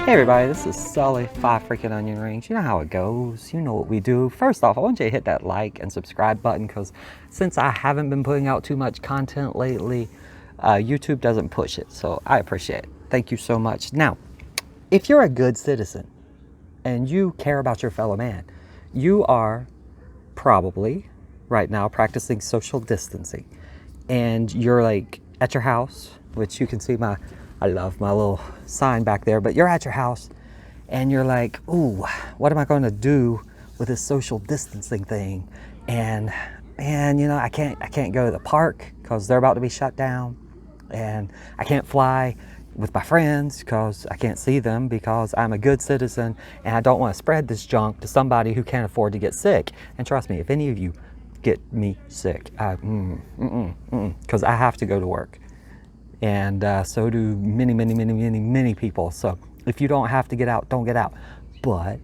Hey everybody, this is Sully, 5 Freaking Onion Rings. You know how it goes. You know what we do. First off, I want you to hit that like and subscribe button because since I haven't been putting out too much content lately, YouTube doesn't push it. So I appreciate it. Thank you so much. Now, if you're a good citizen and you care about your fellow man, you are probably right now practicing social distancing. And you're like at your house, which you can see I love my little sign back there, but you're at your house and you're like, ooh, what am I going to do with this social distancing thing? And man, you know, I can't go to the park because they're about to be shut down, and I can't fly with my friends because I can't see them because I'm a good citizen and I don't want to spread this junk to somebody who can't afford to get sick. And trust me, if any of you get me sick, because I have to go to work. And so do many people. So if you don't have to get out, don't get out. But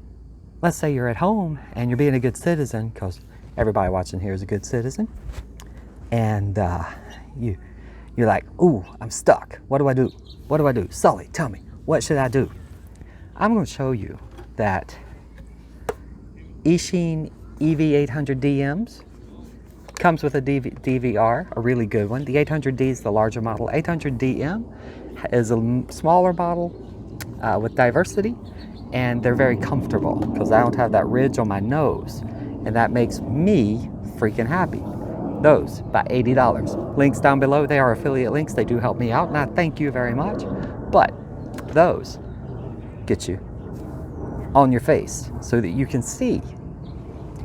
let's say you're at home and you're being a good citizen, because everybody watching here is a good citizen, and you're like, ooh, I'm stuck. What do I do? What do I do? Sully, tell me, what should I do? I'm going to show you that Eachine EV800DMs comes with a DVR, a really good one. The 800D is the larger model. 800DM is a smaller model with diversity, and they're very comfortable because I don't have that ridge on my nose, and that makes me freaking happy. Those, about $80. Links down below. They are affiliate links. They do help me out, and I thank you very much. But those get you on your face so that you can see.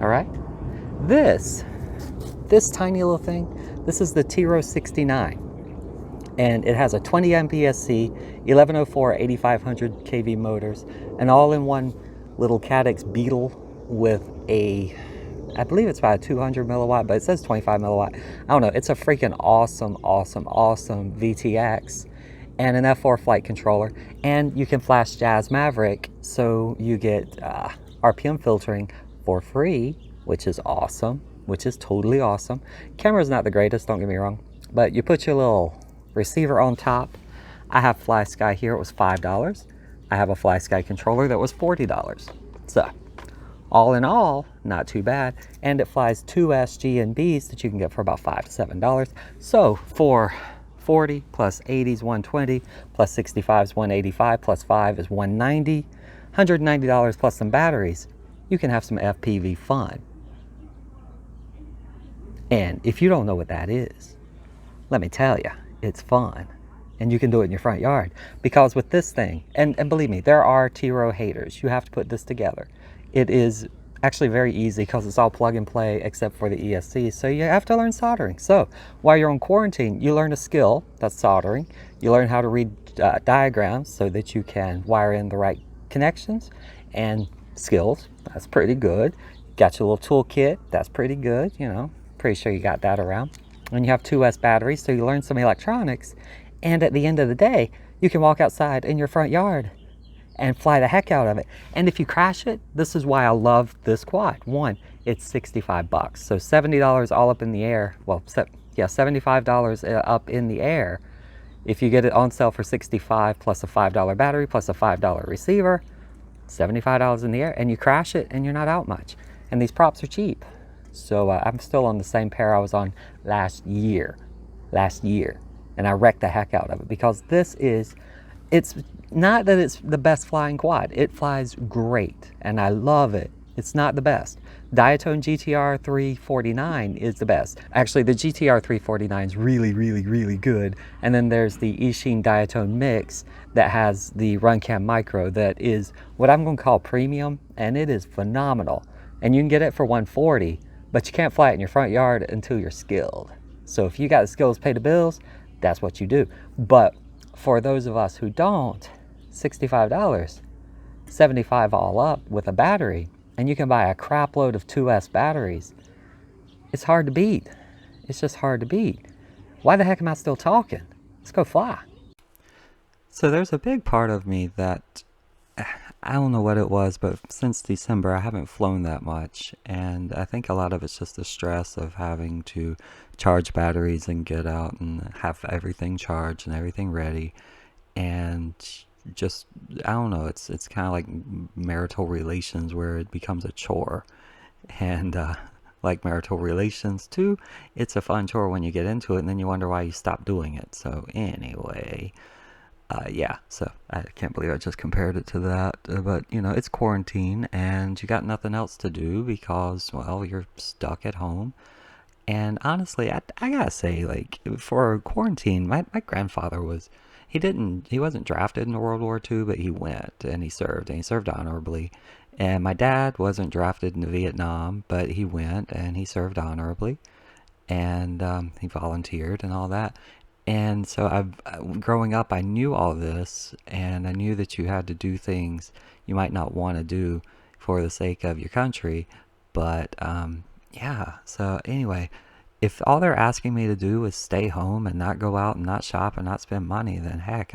All right? This tiny little thing, this is the Tiro 69, and it has a 20 MPSC, 1104 8500 kV motors, an all-in-one little Caddx Beetle with a, I believe it's about a 200 milliwatt, but it says 25 milliwatt. I don't know. It's a freaking awesome VTX, and an F4 flight controller, and you can flash Jazz Maverick, so you get RPM filtering for free, which is awesome. Which is totally awesome. Camera's not the greatest, don't get me wrong, but you put your little receiver on top. I have FlySky here, it was $5. I have a FlySky controller that was $40. So, all in all, not too bad. And it flies 2 SGNBs that you can get for about $5 to $7. So, for 40 plus 80 is 120, plus 65 is 185, plus 5 is 190, $190 plus some batteries. You can have some FPV fun. And if you don't know what that is, let me tell you, it's fun. And you can do it in your front yard. Because with this thing, and believe me, there are Tiro haters. You have to put this together. It is actually very easy because it's all plug and play except for the ESC. So you have to learn soldering. So while you're on quarantine, you learn a skill, that's soldering. You learn how to read diagrams so that you can wire in the right connections and skills. That's pretty good. Got your little toolkit. That's pretty good, you know. Pretty sure you got that around. And you have 2S batteries, so you learn some electronics, and at the end of the day you can walk outside in your front yard and fly the heck out of it. And if you crash it, this is why I love this quad. One, it's 65 bucks, so $70 all up in the air. Well, yeah, $75 up in the air if you get it on sale for $65 plus a $5 battery plus a $5 receiver. $75 in the air, and you crash it and you're not out much. And these props are cheap. So I'm still on the same pair I was on last year, and I wrecked the heck out of it because it's not that it's the best flying quad. It flies great, and I love it. It's not the best. Diatone GTR 349 is the best. Actually, the GTR 349 is really good. And then there's the Eachine Diatone Mix that has the Runcam Micro that is what I'm going to call premium, and it is phenomenal. And you can get it for $140. But you can't fly it in your front yard until you're skilled. So if you got the skills to pay the bills, that's what you do. But for those of us who don't, $65, $75 all up with a battery, and you can buy a crap load of 2S batteries. It's hard to beat. It's just hard to beat. Why the heck am I still talking? Let's go fly. So there's a big part of me that, I don't know what it was, but since December I haven't flown that much, and I think a lot of it's just the stress of having to charge batteries and get out and have everything charged and everything ready. And just, I don't know, it's kind of like marital relations where it becomes a chore. And like marital relations too, it's a fun chore when you get into it, and then you wonder why you stop doing it. So anyway, yeah, so I can't believe I just compared it to that. But, you know, it's quarantine and you got nothing else to do because, well, you're stuck at home. And honestly, I gotta say, like, for quarantine, my grandfather was, he wasn't drafted in World War II, but he went and he served honorably. And my dad wasn't drafted into Vietnam, but he went and he served honorably. And he volunteered and all that. And so growing up, I knew all this, and I knew that you had to do things you might not want to do for the sake of your country. But yeah, so anyway, if all they're asking me to do is stay home and not go out and not shop and not spend money, then heck,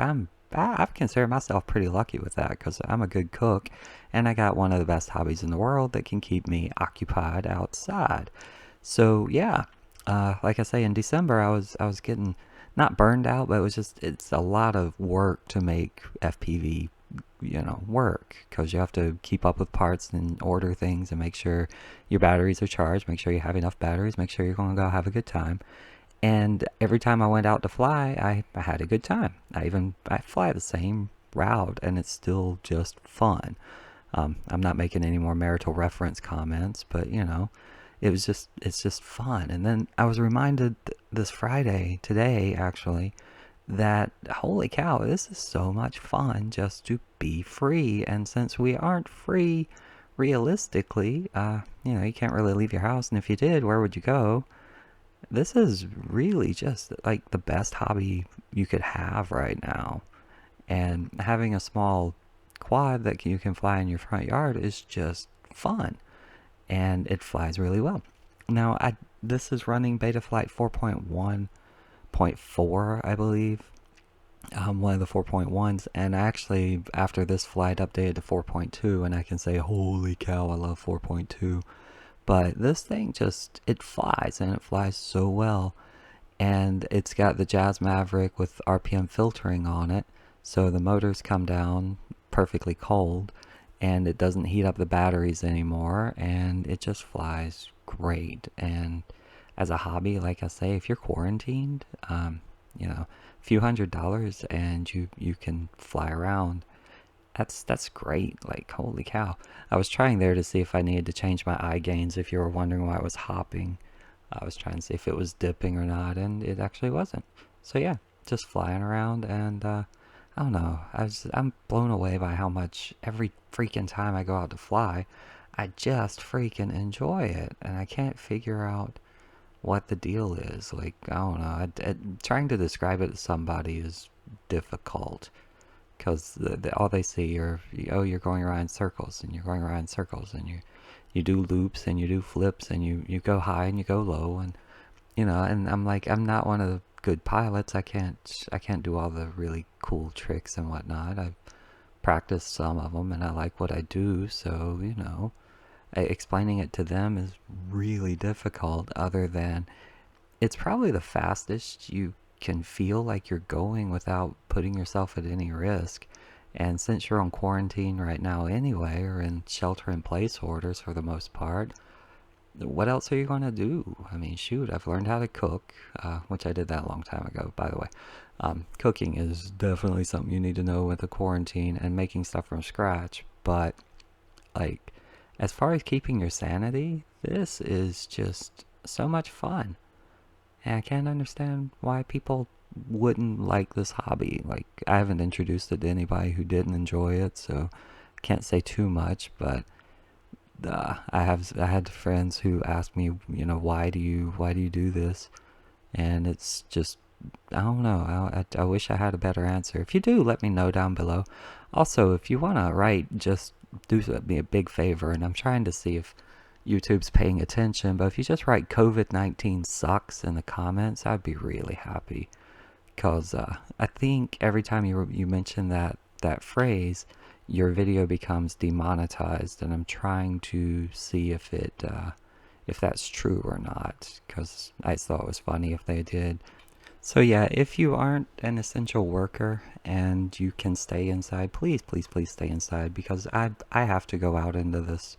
I've considered myself pretty lucky with that because I'm a good cook and I got one of the best hobbies in the world that can keep me occupied outside. So yeah, like I say, in December I was getting not burned out, but it's a lot of work to make FPV, you know, work because you have to keep up with parts and order things and make sure your batteries are charged, make sure you have enough batteries, make sure you're going to go have a good time. And every time I went out to fly, I had a good time. I fly the same route and it's still just fun. I'm not making any more marital reference comments, but you know, it's just fun. And then I was reminded this Friday, today actually, that holy cow, this is so much fun just to be free. And since we aren't free realistically, you know, you can't really leave your house. And if you did, where would you go? This is really just like the best hobby you could have right now. And having a small quad that you can fly in your front yard is just fun. And it flies really well. Now, this is running beta flight 4.1.4, I believe. One of the 4.1s, and actually after this flight updated to 4.2, and I can say holy cow, I love 4.2. But this thing just, it flies, and it flies so well. And it's got the Jazz Maverick with RPM filtering on it, so the motors come down perfectly cold, and it doesn't heat up the batteries anymore, and it just flies great. And as a hobby, like I say, if you're quarantined, you know, a few $100 and you can fly around. That's great. Like holy cow! I was trying there to see if I needed to change my eye gains. If you were wondering why it was hopping, I was trying to see if it was dipping or not, and it actually wasn't. So yeah, just flying around, and I don't know. I'm blown away by how much every freaking time I go out to fly, I just freaking enjoy it, and I can't figure out what the deal is. Like I don't know. Trying to describe it to somebody is difficult because all they see are, oh, you're going around in circles and you're going around in circles and you do loops and you do flips and you go high and you go low, and you know, and I'm like, I'm not one of the good pilots. I can't do all the really cool tricks and whatnot. I've practiced some of them and I like what I do, so you know, explaining it to them is really difficult, other than it's probably the fastest you can feel like you're going without putting yourself at any risk. And since you're on quarantine right now anyway, or in shelter in place orders for the most part, what else are you going to do? I mean, shoot, I've learned how to cook, which I did that a long time ago, by the way. Cooking is definitely something you need to know with a quarantine and making stuff from scratch. But, like, as far as keeping your sanity, this is just so much fun. And I can't understand why people wouldn't like this hobby. Like, I haven't introduced it to anybody who didn't enjoy it, so can't say too much. But I had friends who asked me, you know, why do you do this? And it's just, I don't know. I wish I had a better answer. If you do, let me know down below. Also, if you want to write, just do me a big favor, and I'm trying to see if YouTube's paying attention, but if you just write COVID-19 sucks in the comments, I'd be really happy. Because I think every time you mention that phrase, your video becomes demonetized, and I'm trying to see if that's true or not, because I thought it was funny if they did. So yeah, if you aren't an essential worker and you can stay inside, please, please, please stay inside, because I have to go out into this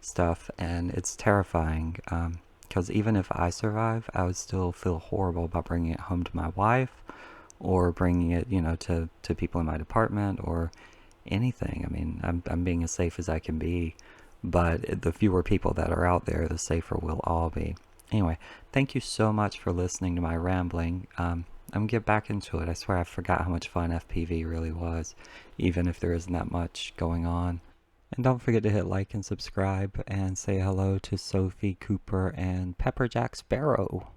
stuff and it's terrifying. Because even if I survive, I would still feel horrible about bringing it home to my wife, or bringing it, you know, to people in my department or anything. I mean, I'm being as safe as I can be, but the fewer people that are out there, the safer we'll all be. Anyway, thank you so much for listening to my rambling. I'm gonna get back into it. I swear I forgot how much fun FPV really was, even if there isn't that much going on. And don't forget to hit like and subscribe, and say hello to Sophie, Cooper, and Pepperjack Sparrow.